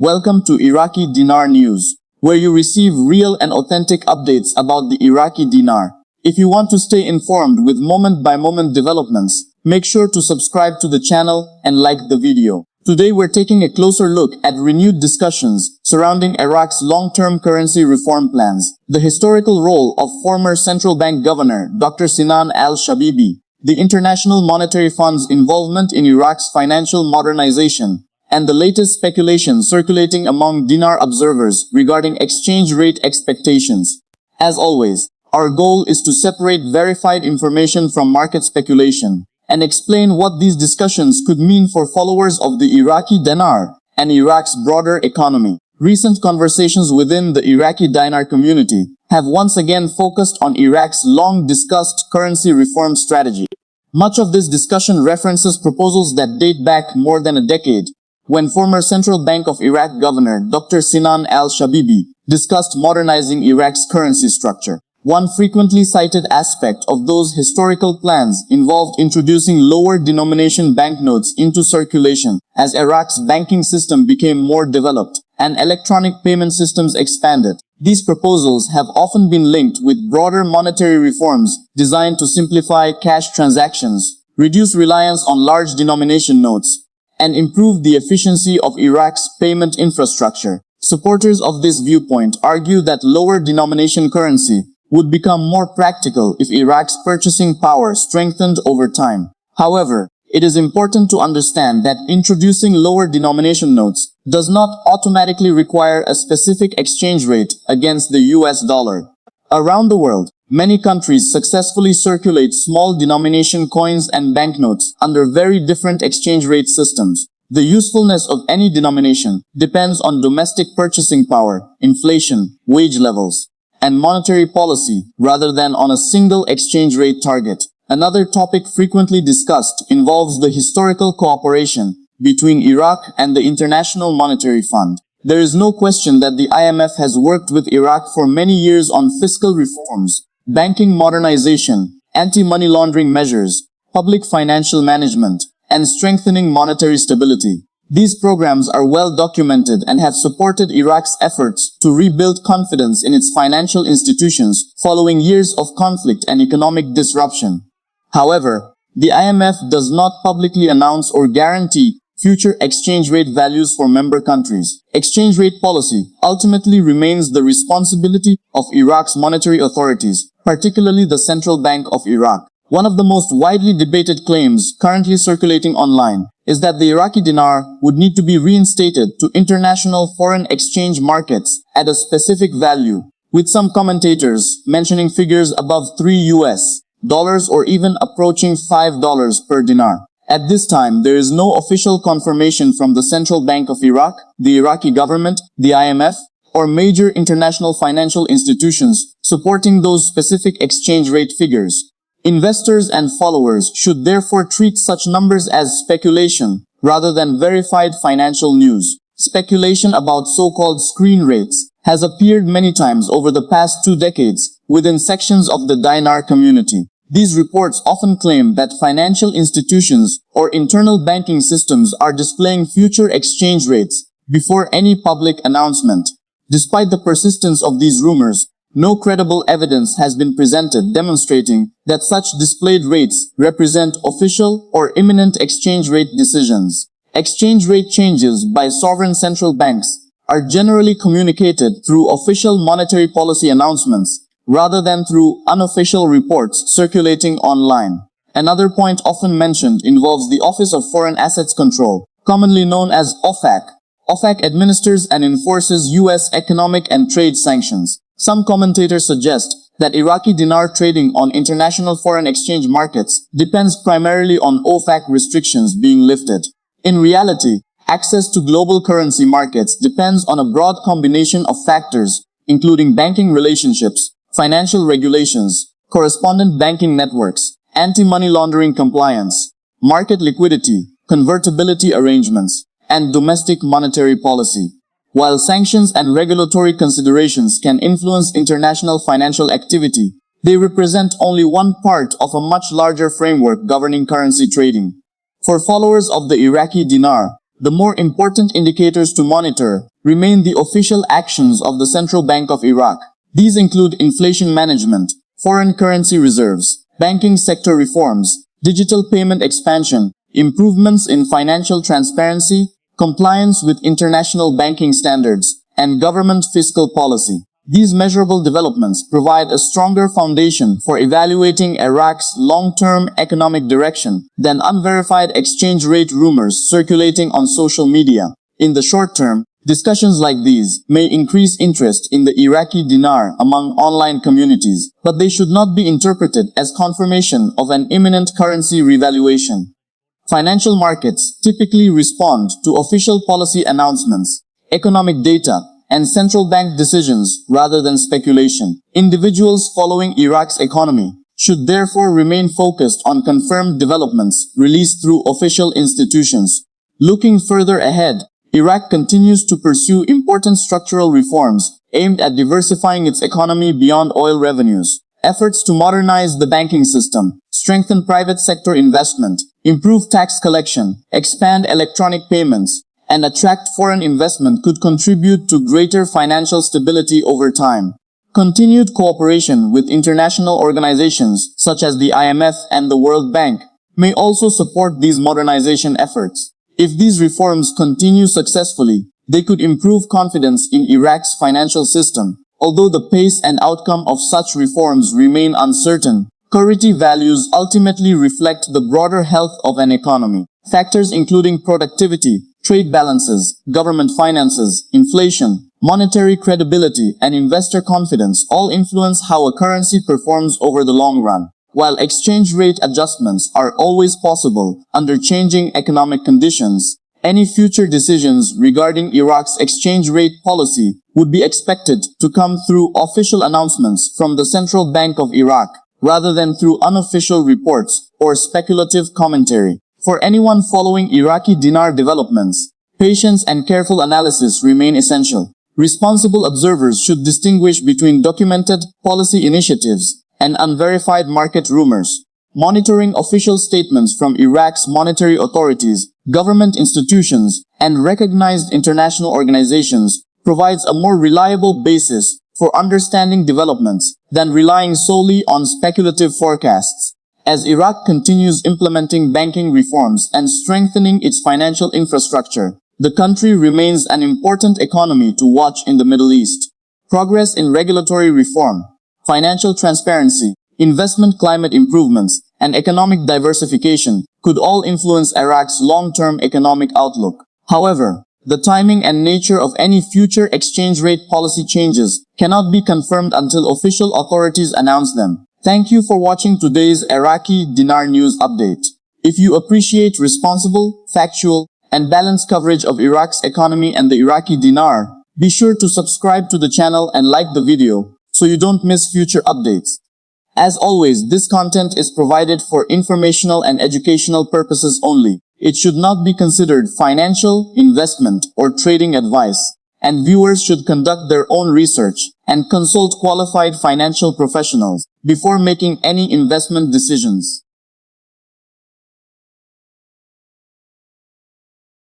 Welcome to Iraqi Dinar News, where you receive real and authentic updates about the Iraqi dinar. If you want to stay informed with moment-by-moment developments, make sure to subscribe to the channel and like the video. Today we're taking a closer look at renewed discussions surrounding Iraq's long-term currency reform plans, the historical role of former central bank governor Dr. Sinan al-Shabibi, the International Monetary Fund's involvement in Iraq's financial modernization, and the latest speculation circulating among dinar observers regarding exchange rate expectations. As always, our goal is to separate verified information from market speculation and explain what these discussions could mean for followers of the Iraqi dinar and Iraq's broader economy. Recent conversations within the Iraqi dinar community have once again focused on Iraq's long-discussed currency reform strategy. Much of this discussion references proposals that date back more than a decade, when former Central Bank of Iraq Governor Dr. Sinan al-Shabibi discussed modernizing Iraq's currency structure. One frequently cited aspect of those historical plans involved introducing lower denomination banknotes into circulation as Iraq's banking system became more developed and electronic payment systems expanded. These proposals have often been linked with broader monetary reforms designed to simplify cash transactions, reduce reliance on large denomination notes, and improve the efficiency of Iraq's payment infrastructure. Supporters of this viewpoint argue that lower denomination currency would become more practical if Iraq's purchasing power strengthened over time. However, it is important to understand that introducing lower denomination notes does not automatically require a specific exchange rate against the US dollar. Around the world, many countries successfully circulate small denomination coins and banknotes under very different exchange rate systems. The usefulness of any denomination depends on domestic purchasing power, inflation, wage levels, and monetary policy rather than on a single exchange rate target. Another topic frequently discussed involves the historical cooperation between Iraq and the International Monetary Fund. There is no question that the IMF has worked with Iraq for many years on fiscal reforms, banking modernization, anti-money laundering measures, public financial management, and strengthening monetary stability. These programs are well documented and have supported Iraq's efforts to rebuild confidence in its financial institutions following years of conflict and economic disruption. However, the IMF does not publicly announce or guarantee future exchange rate values for member countries. Exchange rate policy ultimately remains the responsibility of Iraq's monetary authorities, particularly the Central Bank of Iraq. One of the most widely debated claims currently circulating online is that the Iraqi dinar would need to be reinstated to international foreign exchange markets at a specific value, with some commentators mentioning figures above $3 or even approaching $5 per dinar. At this time, there is no official confirmation from the Central Bank of Iraq, the Iraqi government, the IMF, or major international financial institutions supporting those specific exchange rate figures. Investors and followers should therefore treat such numbers as speculation rather than verified financial news. Speculation about so-called screen rates has appeared many times over the past 2 decades within sections of the dinar community. These reports often claim that financial institutions or internal banking systems are displaying future exchange rates before any public announcement. Despite the persistence of these rumors, no credible evidence has been presented demonstrating that such displayed rates represent official or imminent exchange rate decisions. Exchange rate changes by sovereign central banks are generally communicated through official monetary policy announcements rather than through unofficial reports circulating online. Another point often mentioned involves the Office of Foreign Assets Control, commonly known as OFAC. OFAC administers and enforces U.S. economic and trade sanctions. Some commentators suggest that Iraqi dinar trading on international foreign exchange markets depends primarily on OFAC restrictions being lifted. In reality, access to global currency markets depends on a broad combination of factors, including banking relationships, financial regulations, correspondent banking networks, anti-money laundering compliance, market liquidity, convertibility arrangements, and domestic monetary policy. While sanctions and regulatory considerations can influence international financial activity, they represent only one part of a much larger framework governing currency trading. For followers of the Iraqi dinar, the more important indicators to monitor remain the official actions of the Central Bank of Iraq. These include inflation management, foreign currency reserves, banking sector reforms, digital payment expansion, improvements in financial transparency, compliance with international banking standards, and government fiscal policy. These measurable developments provide a stronger foundation for evaluating Iraq's long-term economic direction than unverified exchange rate rumors circulating on social media. In the short term, discussions like these may increase interest in the Iraqi dinar among online communities, but they should not be interpreted as confirmation of an imminent currency revaluation. Financial markets typically respond to official policy announcements, economic data, and central bank decisions rather than speculation. Individuals following Iraq's economy should therefore remain focused on confirmed developments released through official institutions. Looking further ahead, Iraq continues to pursue important structural reforms aimed at diversifying its economy beyond oil revenues. Efforts to modernize the banking system, strengthen private sector investment, improve tax collection, expand electronic payments, and attract foreign investment could contribute to greater financial stability over time. Continued cooperation with international organizations such as the IMF and the World Bank may also support these modernization efforts. If these reforms continue successfully, they could improve confidence in Iraq's financial system. Although the pace and outcome of such reforms remain uncertain, currency values ultimately reflect the broader health of an economy. Factors including productivity, trade balances, government finances, inflation, monetary credibility, and investor confidence all influence how a currency performs over the long run. While exchange rate adjustments are always possible under changing economic conditions, any future decisions regarding Iraq's exchange rate policy would be expected to come through official announcements from the Central Bank of Iraq, rather than through unofficial reports or speculative commentary. For anyone following Iraqi dinar developments, patience and careful analysis remain essential. Responsible observers should distinguish between documented policy initiatives and unverified market rumors. Monitoring official statements from Iraq's monetary authorities, government institutions, and recognized international organizations provides a more reliable basis for understanding developments than relying solely on speculative forecasts. As Iraq continues implementing banking reforms and strengthening its financial infrastructure, the country remains an important economy to watch in the Middle East. Progress in regulatory reform, financial transparency, investment climate improvements, and economic diversification could all influence Iraq's long-term economic outlook. However, the timing and nature of any future exchange rate policy changes cannot be confirmed until official authorities announce them. Thank you for watching today's Iraqi Dinar News Update. If you appreciate responsible, factual, and balanced coverage of Iraq's economy and the Iraqi dinar, be sure to subscribe to the channel and like the video so you don't miss future updates. As always, this content is provided for informational and educational purposes only. It should not be considered financial, investment, or trading advice, and viewers should conduct their own research and consult qualified financial professionals before making any investment decisions.